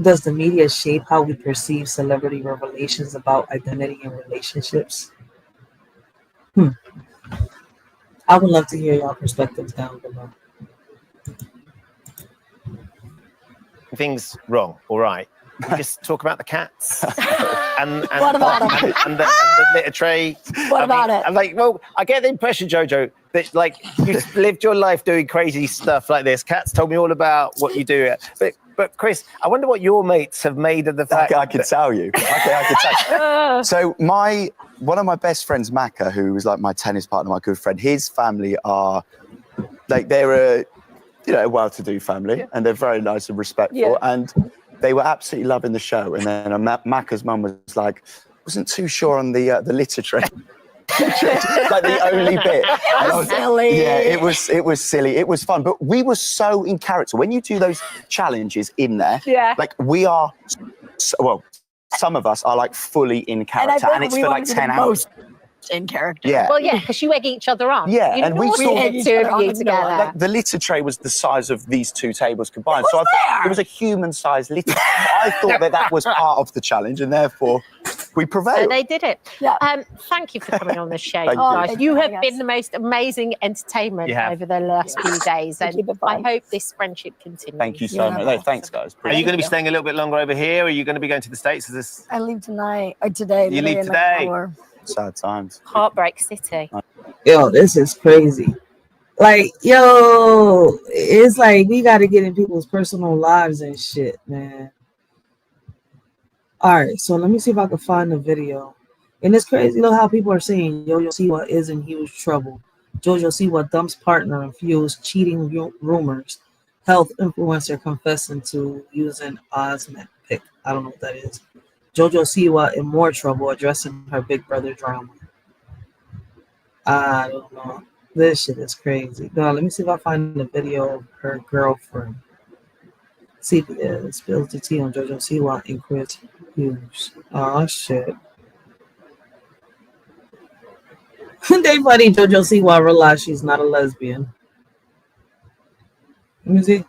does the media shape how we perceive celebrity revelations about identity and relationships? I would love to hear your perspectives down below. Things wrong, all right. We just talk about the cats and What about them? and the litter tray. What about it? I'm like, well, I get the impression, JoJo, that like you lived your life doing crazy stuff like this. Cats told me all about what you do. But Chris, I wonder what your mates have made of the fact. I could tell you. I could tell you. So one of my best friends, Maka, who was like my tennis partner, my good friend, his family are like, they're a well-to-do family, and they're very nice and respectful, and they were absolutely loving the show. And then Maka's mum was like, wasn't too sure on the litter tray. Like the only bit. Silly. Yeah, it was silly. It was fun, but we were so in character. When you do those challenges in there, like we are, some of us are like fully in character, and it's for like 10 hours. In character. Yeah. Well, yeah, because you egg each other on. Yeah, you and we saw the two of you together. Like the litter tray was the size of these two tables combined. So it was a human-sized litter. I thought that was part of the challenge, and therefore we prevailed. So they did it. Yeah. Thank you for coming on the show, Thank guys. you. You have been the most amazing entertainment over the last few days, and I hope this friendship continues. Thank you so much. No, thanks, guys. Are you going to be staying a little bit longer over here? Or are you going to be going to the States? Is this? I leave tonight or today. You leave today? Sad times. Heartbreak City. Yo, this is crazy. Like, yo, it's like we got to get in people's personal lives and shit, man. All right, so let me see if I can find the video. And it's crazy, how people are saying JoJo Siwa is in huge trouble. JoJo Siwa dumps partner and fuels cheating rumors. Health influencer confessing to using Osmepic. I don't know what that is. JoJo Siwa in more trouble addressing her big brother drama. I don't know. This shit is crazy. Now, let me see if I find the video of her girlfriend. See if it spills the tea on JoJo Siwa and Chris Hughes. Oh, shit. They funny JoJo Siwa realized she's not a lesbian. Let me see.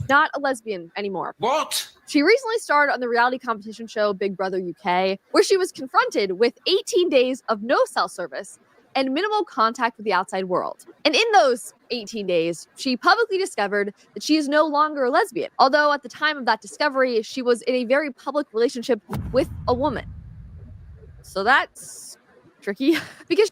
Not a lesbian anymore. What? She recently starred on the reality competition show Big Brother UK, where she was confronted with 18 days of no cell service and minimal contact with the outside world. And in those 18 days, she publicly discovered that she is no longer a lesbian, although at the time of that discovery, she was in a very public relationship with a woman. So that's tricky because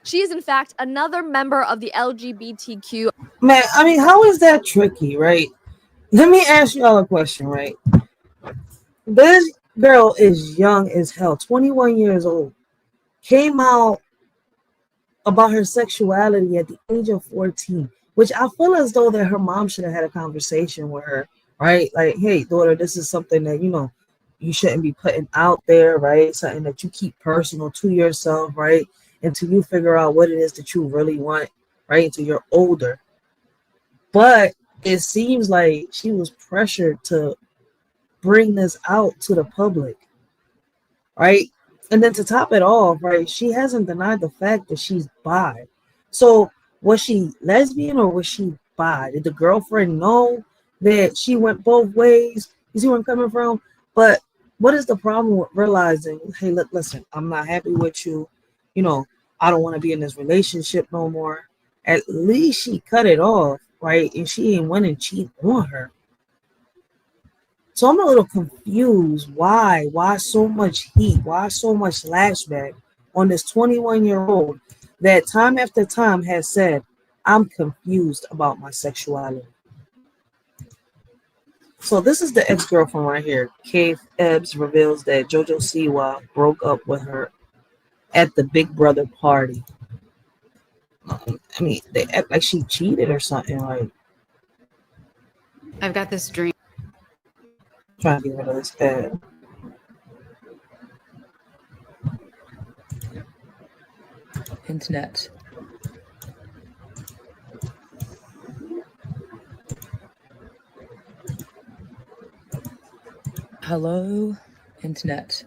she is, in fact, another member of the LGBTQ. Man, I mean, how is that tricky, right? Let me ask you all a question, right? This girl is young as hell, 21 years old. Came out about her sexuality at the age of 14, which I feel as though that her mom should have had a conversation with her, right? Like, hey, daughter, this is something that, you shouldn't be putting out there, right? Something that you keep personal to yourself, right? Until you figure out what it is that you really want, right? Until you're older. But it seems like she was pressured to bring this out to the public, right? And then to top it off, right, she hasn't denied the fact that she's bi. So was she lesbian or was she bi? Did the girlfriend know? that she went both ways. You see where I'm coming from? But what is the problem with realizing, hey, look, listen, I'm not happy with you. You know, I don't want to be in this relationship no more. At least she cut it off, right? And she ain't went and cheated on her. So I'm a little confused. Why so much heat? Why so much lashback on this 21-year-old that time after time has said, I'm confused about my sexuality. So this is the ex-girlfriend right here. Kate Ebbs reveals that JoJo Siwa broke up with her at the Big Brother party. I mean, they act like she cheated or something. Like, I've got this dream. Trying to get rid of this ad. Internet. Hello, internet.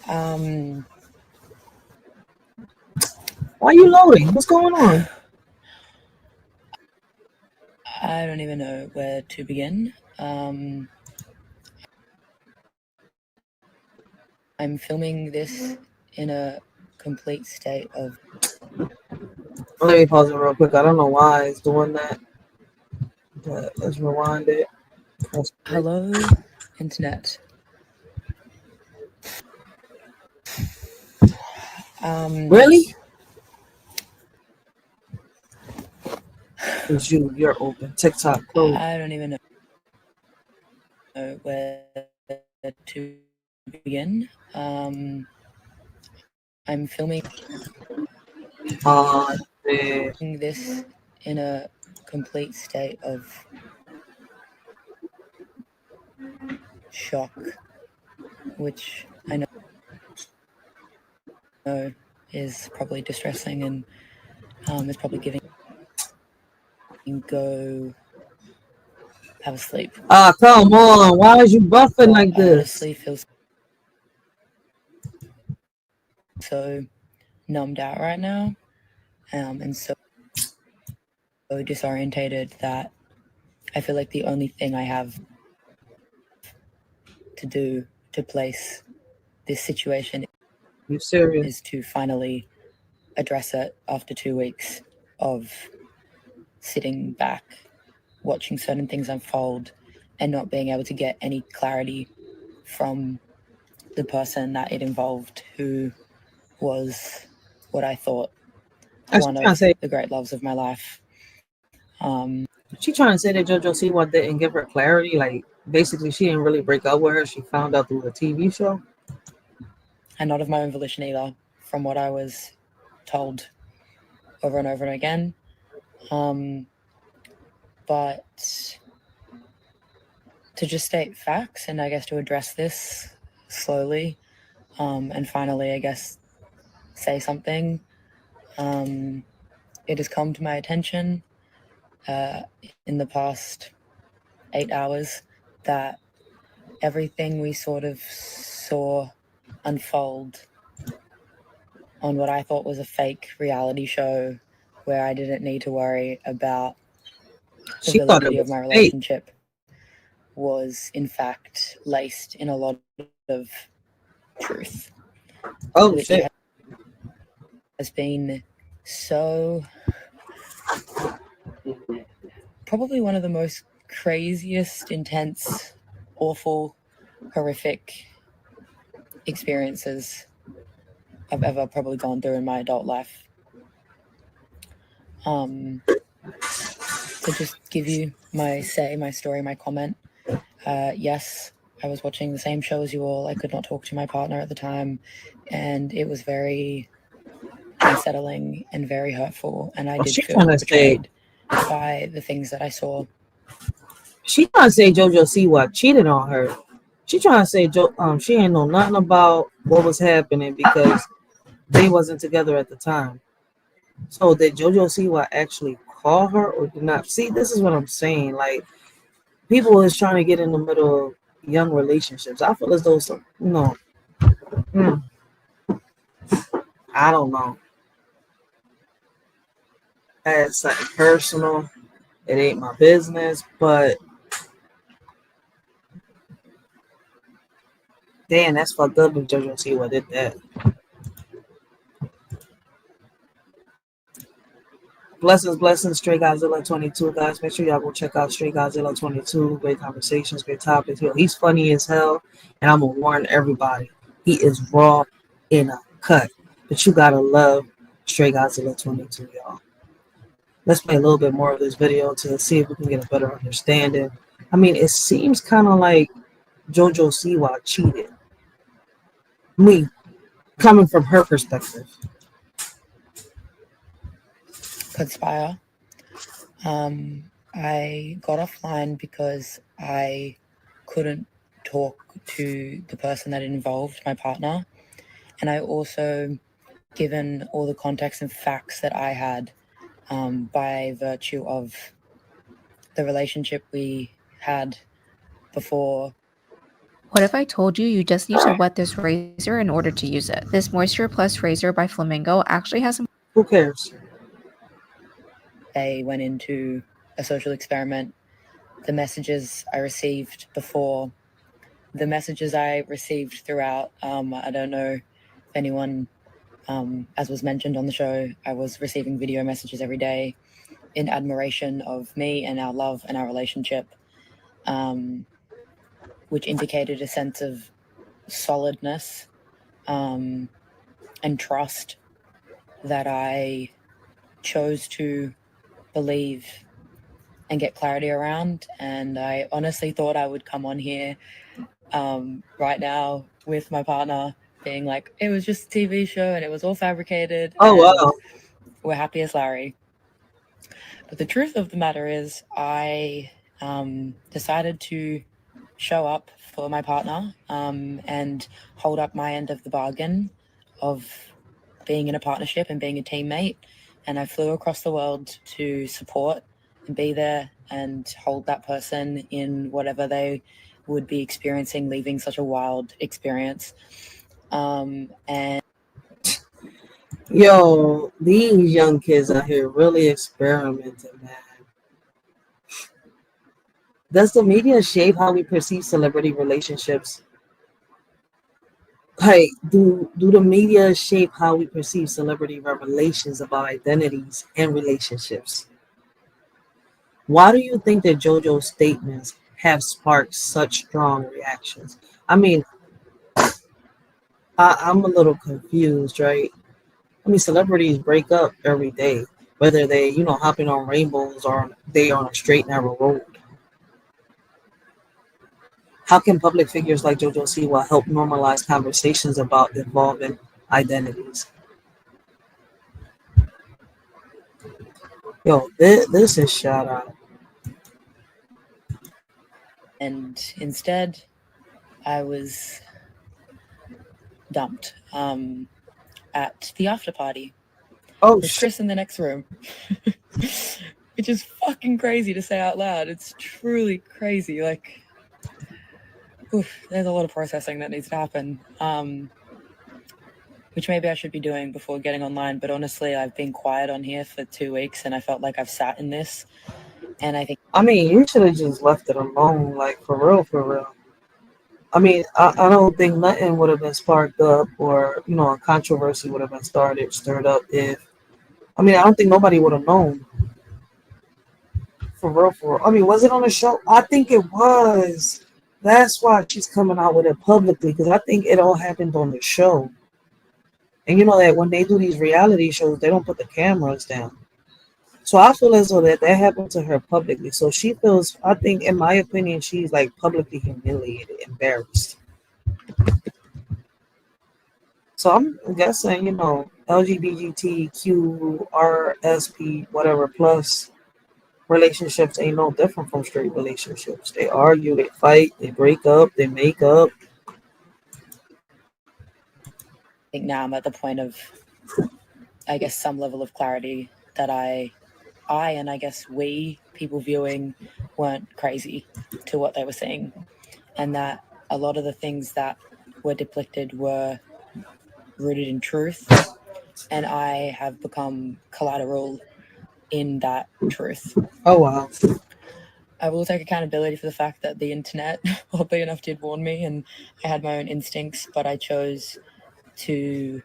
Why are you loading? What's going on? I don't even know where to begin. I'm filming this in a complete state of... Let me pause it real quick. I don't know why it's doing that. But let's rewind it. Hello, internet. Really? It's you're open. TikTok closed. I don't even know where to begin. I'm filming this in a complete state of shock, which I know is probably distressing and is probably giving go have a sleep. Come on. Why is you buffing like this? Honestly, feels so numbed out right now, and so disorientated that I feel like the only thing I have to do to place this situation is to finally address it after 2 weeks of sitting back, watching certain things unfold, and not being able to get any clarity from the person that it involved, who was what I thought one of the great loves of my life. She trying to say that JoJo Siwa didn't give her clarity, like basically she didn't really break up with her. She found out through a TV show. And not of my own volition either, from what I was told over and over and again. But to just state facts and I guess to address this slowly, and finally, I guess, say something. It has come to my attention in the past 8 hours that everything we sort of saw unfold on what I thought was a fake reality show where I didn't need to worry about the validity of my relationship was in fact laced in a lot of truth. Oh shit. Has been so probably one of the most craziest, intense, awful, horrific experiences I've ever probably gone through in my adult life. To just give you my story, my comment. Yes, I was watching the same show as you all. I could not talk to my partner at the time, and it was very unsettling and very hurtful, and I did feel betrayed by the things that I saw. She trying to say JoJo Siwa cheated on her. She trying to say she ain't know nothing about what was happening because they wasn't together at the time. So did JoJo Siwa actually call her or did not? See, this is what I'm saying. Like, people is trying to get in the middle of young relationships. I feel as though I don't know. had something personal. It ain't my business, but damn, that's fucked up if JoJo Siwa did that. Blessings, Stray Godzilla 22, guys. Make sure y'all go check out Stray Godzilla 22. Great conversations, great topics. Yo, he's funny as hell, and I'm gonna warn everybody, he is raw in a cut. But you gotta love Stray Godzilla 22, y'all. Let's play a little bit more of this video to see if we can get a better understanding. I mean, it seems kind of like JoJo Siwa cheated. Me, coming from her perspective. Conspire. I got offline because I couldn't talk to the person that involved, my partner. And I also, given all the context and facts that I had by virtue of the relationship we had before. What if I told you you just need to wet this razor in order to use it? This Moisture Plus razor by Flamingo actually has some... Who cares? They went into a social experiment. The messages I received before, the messages I received throughout, I don't know if anyone, as was mentioned on the show, I was receiving video messages every day in admiration of me and our love and our relationship, which indicated a sense of solidness and trust that I chose to believe and get clarity around. And I honestly thought I would come on here right now with my partner being like, it was just a TV show and it was all fabricated. Oh, wow. We're happy as Larry. But the truth of the matter is I decided to show up for my partner and hold up my end of the bargain of being in a partnership and being a teammate. And I flew across the world to support and be there and hold that person in whatever they would be experiencing, leaving such a wild experience. And yo, these young kids out here really experimenting, man. Does the media shape how we perceive celebrity relationships? Like, do the media shape how we perceive celebrity revelations about identities and relationships? Why do you think that JoJo's statements have sparked such strong reactions? I mean, I'm a little confused, right? I mean, celebrities break up every day, whether they, hopping on rainbows or they on a straight, narrow road. How can public figures like JoJo Siwa help normalize conversations about evolving identities? Yo, this is shout out. And instead, I was dumped at the after party. Oh, with Chris in the next room. Which is fucking crazy to say out loud. It's truly crazy. Like, there's a lot of processing that needs to happen, which maybe I should be doing before getting online. But honestly, I've been quiet on here for 2 weeks, and I felt like I've sat in this. And I think, I mean, you should have just left it alone, like for real. I mean, I don't think nothing would have been sparked up or, a controversy would have been stirred up if, I don't think nobody would have known. For real. I mean, was it on the show? I think it was. That's why she's coming out with it publicly, because I think it all happened on the show. And you know that when they do these reality shows, they don't put the cameras down. So I feel as though that happened to her publicly. So she feels, I think, in my opinion, she's like publicly humiliated, embarrassed. So I'm guessing, LGBTQ, RSP, whatever, plus relationships ain't no different from straight relationships. They argue, they fight, they break up, they make up. I think now I'm at the point of, I guess, some level of clarity that I and I guess we, people viewing, weren't crazy to what they were seeing. And that a lot of the things that were depicted were rooted in truth. And I have become collateral in that truth. Oh wow. I will take accountability for the fact that the internet, oddly enough, did warn me, and I had my own instincts, but I chose to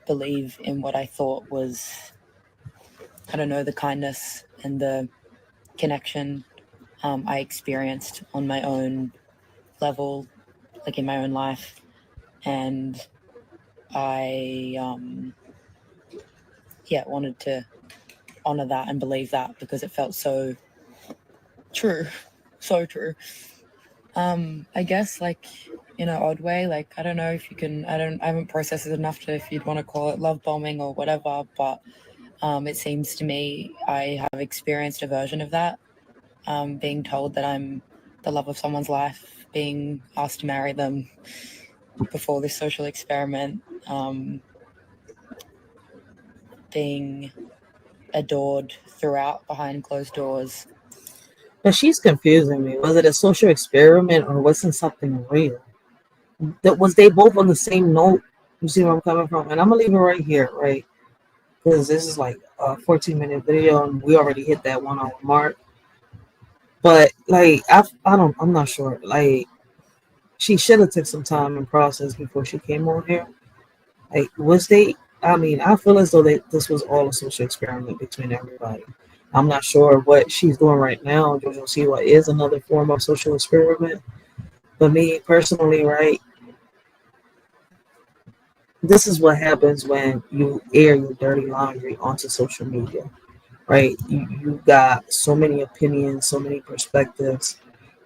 believe in what I thought was, I don't know, the kindness and the connection I experienced on my own level, like in my own life. And I, wanted to honor that and believe that because it felt so true. So true. I guess, like, in an odd way, like, I don't know if you can, I haven't processed it enough to, if you'd want to call it love bombing or whatever, but it seems to me I have experienced a version of that, being told that I'm the love of someone's life, being asked to marry them before this social experiment, being adored throughout behind closed doors. But she's confusing me. Was it a social experiment or wasn't something real? Was they both on the same note? You see where I'm coming from? And I'm gonna leave it right here, right? Because this is like a 14-minute video and we already hit that 1 hour mark. But like I'm not sure. Like, she should have took some time and process before she came on here. Like, I feel as though this was all a social experiment between everybody. I'm not sure what she's doing right now. JoJo Siwa is another form of social experiment. But me personally, right, this is what happens when you air your dirty laundry onto social media, right? You got so many opinions, so many perspectives,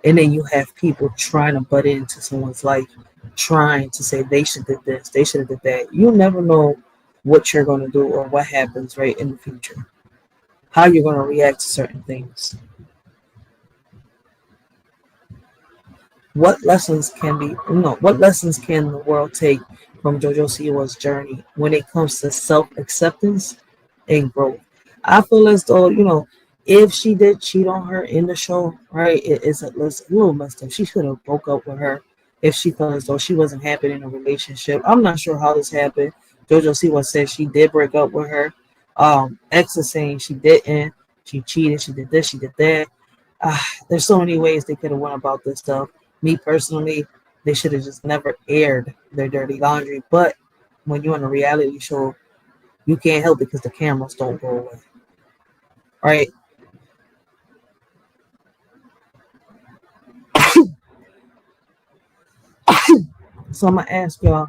and then you have people trying to butt into someone's life, trying to say they should have did this, they should have did that. You never know what you're going to do or what happens right in the future, how you're going to react to certain things. What lessons can the world take from JoJo Siwa's journey when it comes to self-acceptance and growth? I feel as though, if she did cheat on her in the show, right, it's a little messed up. She should have broke up with her if she felt as though she wasn't happy in a relationship. I'm not sure how this happened. JoJo Siwa said she did break up with her. X is saying she didn't. She cheated. She did this. She did that. There's so many ways they could have went about this stuff. Me personally, they should have just never aired their dirty laundry. But when you're on a reality show, you can't help it because the cameras don't go away. Right? So I'm going to ask y'all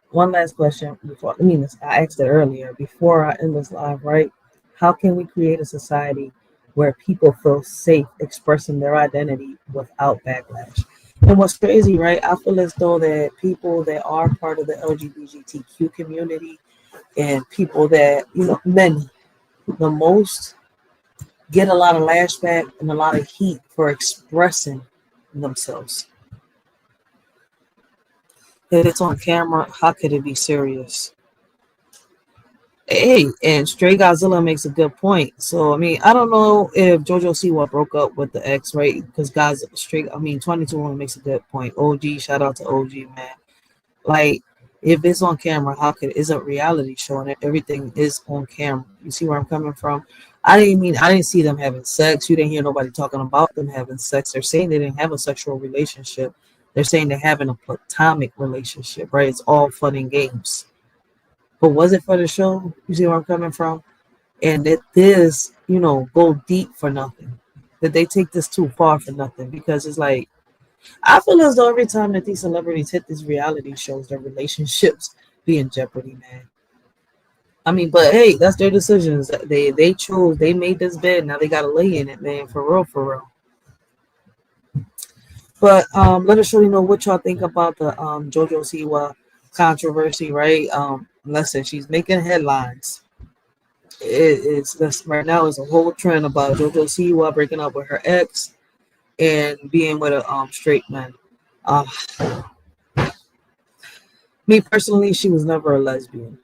one last question before, I asked it earlier, before I end this live, right? How can we create a society where people feel safe expressing their identity without backlash? And what's crazy, right? I feel as though that people that are part of the LGBTQ community and people that, men, the most get a lot of lashback and a lot of heat for expressing themselves. If it's on camera, how could it be serious? Hey, and Stray Godzilla makes a good point. So, I don't know if JoJo Siwa broke up with the ex, right? Because 22 makes a good point. OG, shout out to OG, man. Like, if it's on camera, it's a reality show and everything is on camera. You see where I'm coming from? I didn't see them having sex. You didn't hear nobody talking about them having sex. They're saying they didn't have a sexual relationship. They're saying they're having a platonic relationship, right? It's all fun and games. But was it for the show? You see where I'm coming from? And that this, go deep for nothing. That they take this too far for nothing. Because it's like, I feel as though every time that these celebrities hit these reality shows, their relationships be in jeopardy, man. But hey, that's their decisions. They chose, they made this bed, now they gotta lay in it, man, for real. But let us know what y'all think about the JoJo Siwa controversy, right? Listen, she's making headlines. Right now is a whole trend about JoJo Siwa breaking up with her ex and being with a straight man. Me personally, she was never a lesbian.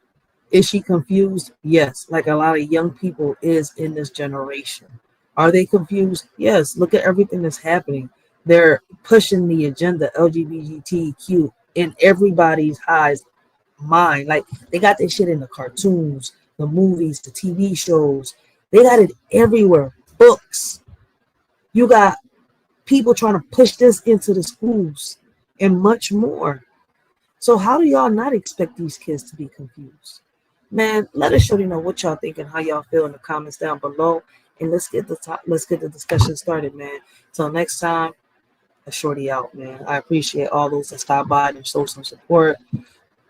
Is she confused? Yes, like a lot of young people is in this generation. Are they confused? Yes. Look at everything that's happening. They're pushing the agenda LGBTQ in everybody's eyes mind. Like, they got this shit in the cartoons, the movies, the TV shows. They got it everywhere. Books. You got people trying to push this into the schools and much more. So how do y'all not expect these kids to be confused? Man, let us shorty know what y'all think and how y'all feel in the comments down below. And let's get the discussion started, man. Till next time, a shorty out, man. I appreciate all those that stop by and show some support.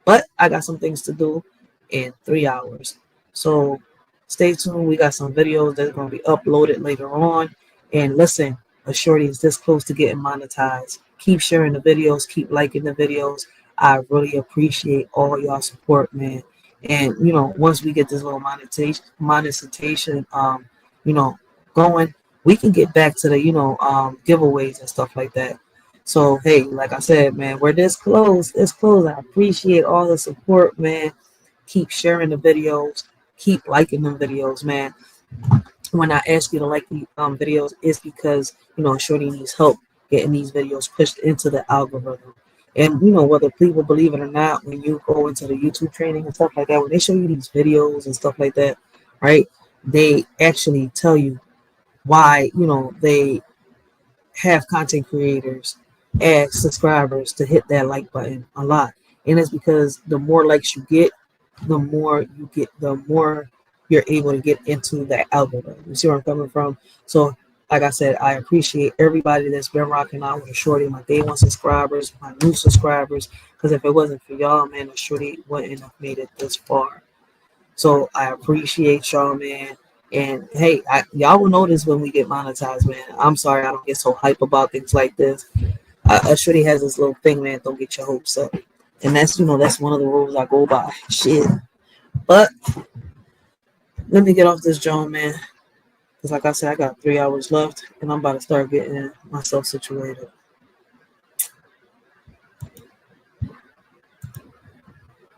But I got some things to do in 3 hours. So stay tuned. We got some videos that's going to be uploaded later on. And listen, a shorty is this close to getting monetized. Keep sharing the videos. Keep liking the videos. I really appreciate all y'all support, man. And, you know, once we get this little monetization, you know, going, we can get back to the, you know, giveaways and stuff like that. So, hey, like I said, man, we're this close. This close. I appreciate all the support, man. Keep sharing the videos. Keep liking them videos, man. When I ask you to like the videos, it's because, you know, shorty needs help getting these videos pushed into the algorithm. And, you know, whether people believe it or not, when you go into the YouTube training and stuff like that, when they show you these videos and stuff like that, right, they actually tell you why, you know, they have content creators ask subscribers to hit that like button a lot. And it's because the more likes you get, the more you're able to get into that algorithm. You see where I'm coming from? So, like I said, I appreciate everybody that's been rocking out with a shorty, my day one subscribers, my new subscribers, because if it wasn't for y'all, man, the shorty wouldn't have made it this far. So I appreciate y'all, man. And hey, y'all will notice when we get monetized, man. I'm sorry I don't get so hype about things like this. A shorty has this little thing, man. Don't get your hopes up. And that's, you know, that's one of the rules I go by. Shit. But let me get off this John, man. Because like I said, I got 3 hours left, and I'm about to start getting myself situated.